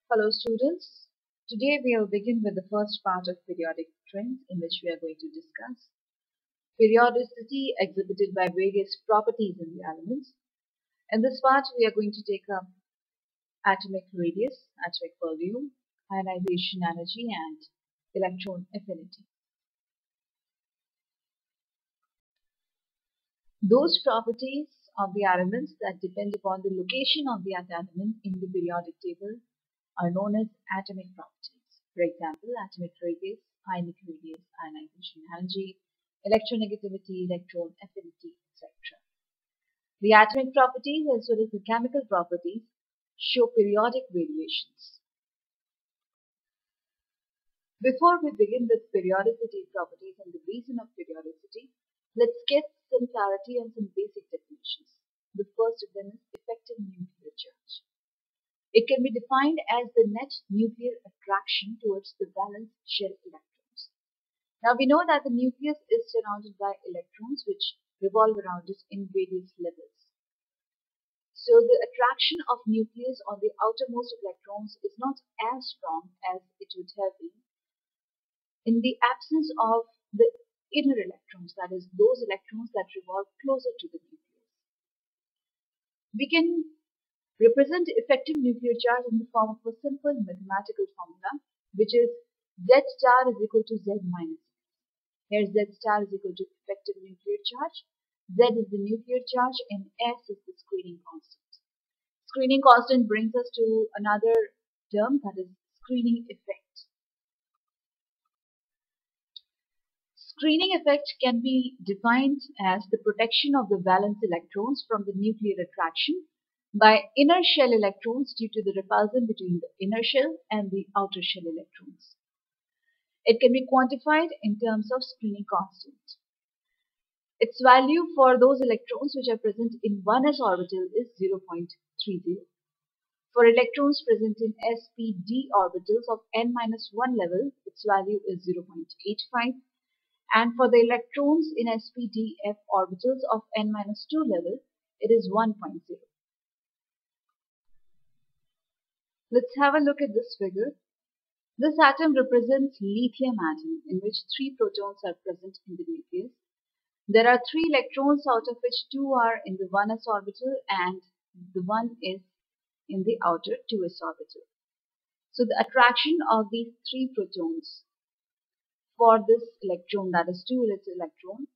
Hello students, today we will begin with the first part of periodic trends in which we are going to discuss periodicity exhibited by various properties in the elements. In this part we are going to take up atomic radius, atomic volume, ionization energy and electron affinity. Those properties of the elements that depend upon the location of the element in the periodic table are known as atomic properties. For example, atomic radius, ionic radius, ionization energy, electronegativity, electron affinity, etc. The atomic properties as well as the chemical properties show periodic variations. Before we begin with periodicity properties and the reason of periodicity, let's get some clarity on some basic definitions. The first of them is effective nuclear charge. It can be defined as the net nuclear attraction towards the valence shell electrons. Now we know that the nucleus is surrounded by electrons which revolve around it in various levels. So the attraction of nucleus on the outermost electrons is not as strong as it would have been in the absence of the inner electrons, that is, those electrons that revolve closer to the nucleus. We can represent effective nuclear charge in the form of a simple mathematical formula, which is Z star is equal to Z minus S. Here Z star is equal to effective nuclear charge, Z is the nuclear charge, and S is the screening constant. Screening constant brings us to another term, that is screening effect. Screening effect can be defined as the protection of the valence electrons from the nuclear attraction by inner shell electrons due to the repulsion between the inner shell and the outer shell electrons. It can be quantified in terms of screening constant. Its value for those electrons which are present in 1s orbital is 0.30. For electrons present in sp-d orbitals of n-1 level, its value is 0.85. And for the electrons in sp-d-f orbitals of n-2 level, it is 1.0. Let's have a look at this figure. This atom represents lithium atom in which 3 protons are present in the nucleus. There are 3 electrons out of which 2 are in the 1s orbital and the 1 is in the outer 2s orbital. So the attraction of these 3 protons for this electron, that is 2s electron,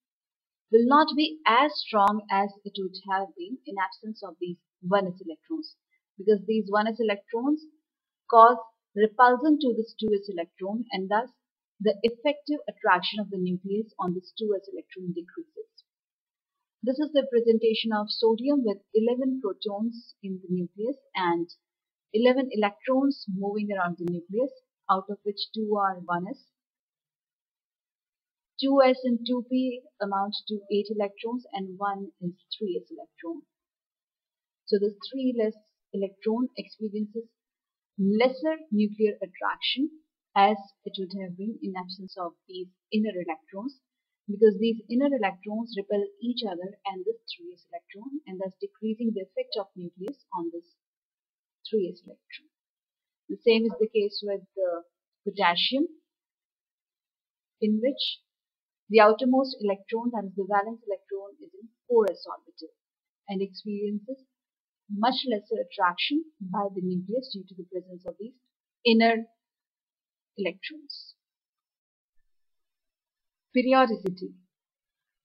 will not be as strong as it would have been in absence of these 1s electrons, because these 1s electrons cause repulsion to this 2s electron, and thus the effective attraction of the nucleus on this 2s electron decreases. This is the presentation of sodium with 11 protons in the nucleus and 11 electrons moving around the nucleus, out of which 2 are 1s. 2s and 2p amount to 8 electrons and 1 is 3s electron. So the 3s electron experiences lesser nuclear attraction as it would have been in absence of these inner electrons, because these inner electrons repel each other and this 3s electron, and thus decreasing the effect of nucleus on this 3s electron. The same is the case with the potassium, in which the outermost electron, that is the valence electron, is in 4s orbital and experiences much lesser attraction by the nucleus due to the presence of these inner electrons. Periodicity.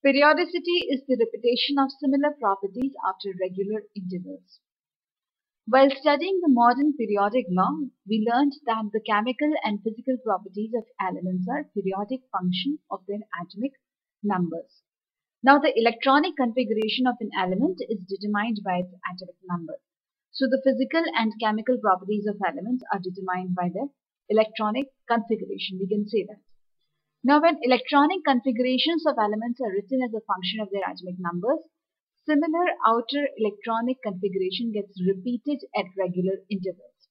Periodicity is the repetition of similar properties after regular intervals. While studying the modern periodic law, we learned that the chemical and physical properties of elements are periodic function of their atomic numbers. Now, the electronic configuration of an element is determined by its atomic number. So, the physical and chemical properties of elements are determined by their electronic configuration. We can say that. Now, when electronic configurations of elements are written as a function of their atomic numbers, similar outer electronic configuration gets repeated at regular intervals.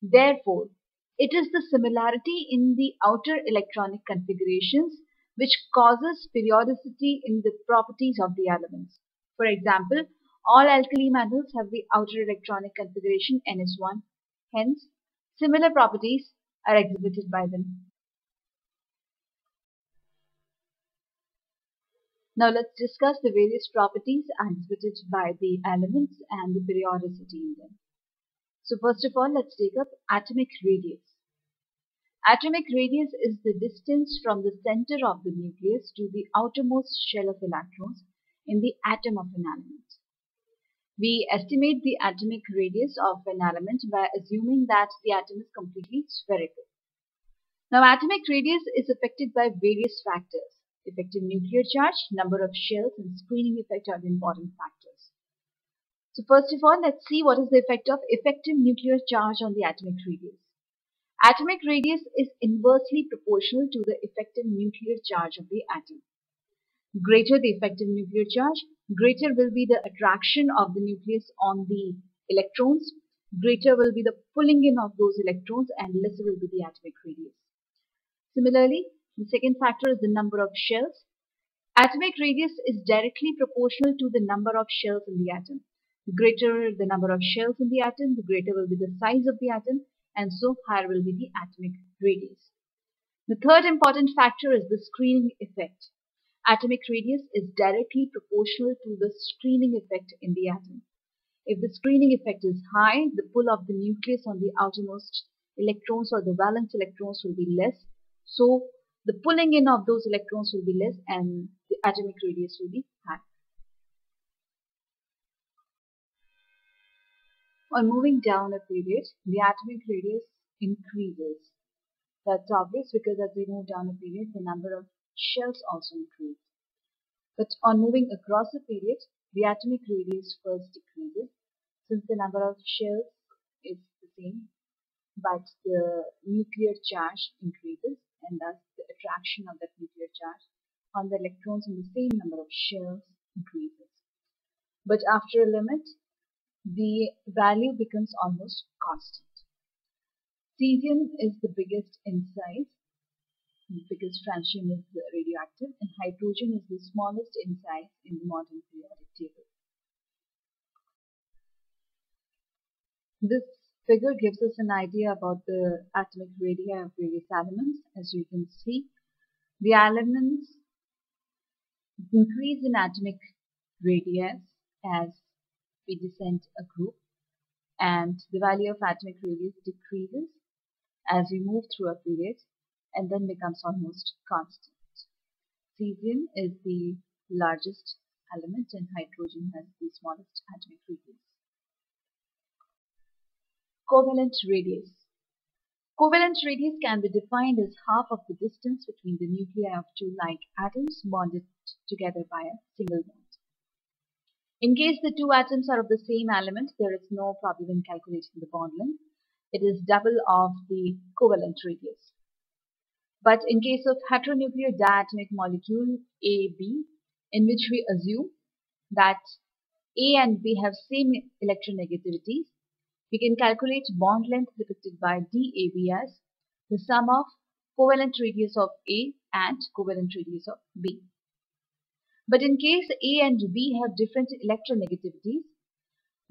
Therefore, it is the similarity in the outer electronic configurations which causes periodicity in the properties of the elements. For example, all alkali metals have the outer electronic configuration Ns1. Hence, Similar properties are exhibited by them. Now let's discuss the various properties exhibited by the elements and the periodicity in them. So first of all, let's take up atomic radius. Atomic radius is the distance from the center of the nucleus to the outermost shell of electrons in the atom of an element. We estimate the atomic radius of an element by assuming that the atom is completely spherical. Now, atomic radius is affected by various factors. Effective nuclear charge, number of shells, and screening effect are the important factors. So first of all, let's see what is the effect of effective nuclear charge on the atomic radius. Atomic radius is inversely proportional to the effective nuclear charge of the atom. Greater the effective nuclear charge, greater will be the attraction of the nucleus on the electrons, greater will be the pulling in of those electrons, and lesser will be the atomic radius. Similarly, the second factor is the number of shells. Atomic radius is directly proportional to the number of shells in the atom. The greater the number of shells in the atom, the greater will be the size of the atom, and so higher will be the atomic radius. The third important factor is the screening effect. Atomic radius is directly proportional to the screening effect in the atom. If the screening effect is high, the pull of the nucleus on the outermost electrons or the valence electrons will be less. So the pulling in of those electrons will be less and the atomic radius will be high. On moving down a period, the atomic radius increases. That's obvious because as we move down a period, the number of shells also increase. But on moving across a period, the atomic radius first decreases since the number of shells is the same, but the nuclear charge increases and thus the attraction of that nuclear charge on the electrons in the same number of shells increases. But after a limit, the value becomes almost constant. Cesium is the biggest in size because francium is radioactive, and hydrogen is the smallest in size in the modern periodic table. This figure gives us an idea about the atomic radii of various elements. As you can see, the elements increase in atomic radius as we descend a group, and the value of atomic radius decreases as we move through a period and then becomes almost constant. Cesium is the largest element and hydrogen has the smallest atomic radius. Covalent radius. Covalent radius can be defined as half of the distance between the nuclei of two like atoms bonded together by a single bond. In case the two atoms are of the same element, there is no problem in calculating the bond length. It is double of the covalent radius. But in case of heteronuclear diatomic molecule AB, in which we assume that A and B have same electronegativities, we can calculate bond length depicted by DAB as the sum of covalent radius of A and covalent radius of B. But in case A and B have different electronegativities,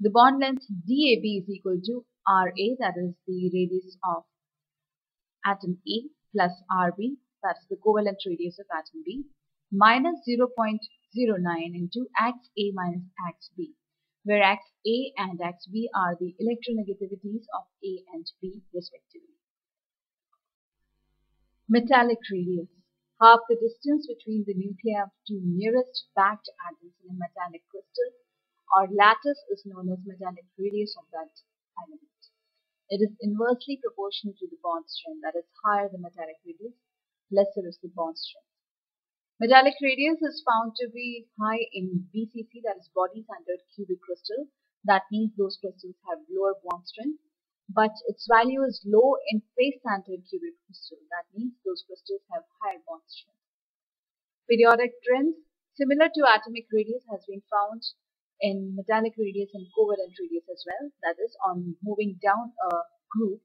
the bond length DAB is equal to RA, that is the radius of atom A, plus RB, that is the covalent radius of atom B, minus 0.09 into XA minus XB, where XA and XB are the electronegativities of A and B respectively. Metallic radius. Half the distance between the nuclei of two nearest packed atoms in a metallic crystal or lattice is known as metallic radius of that element. It is inversely proportional to the bond strength, that is, higher the metallic radius, lesser is the bond strength. Metallic radius is found to be high in BCC, that is body-centered cubic crystal. That means those crystals have lower bond strength. But its value is low in face-centered cubic crystal. That means those crystals have higher bond strength. Periodic trends similar to atomic radius has been found in metallic radius and covalent radius as well. That is, on moving down a group,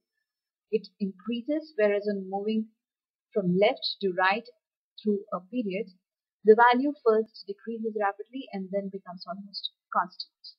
it increases, whereas on moving from left to right through a period, the value first decreases rapidly and then becomes almost constant.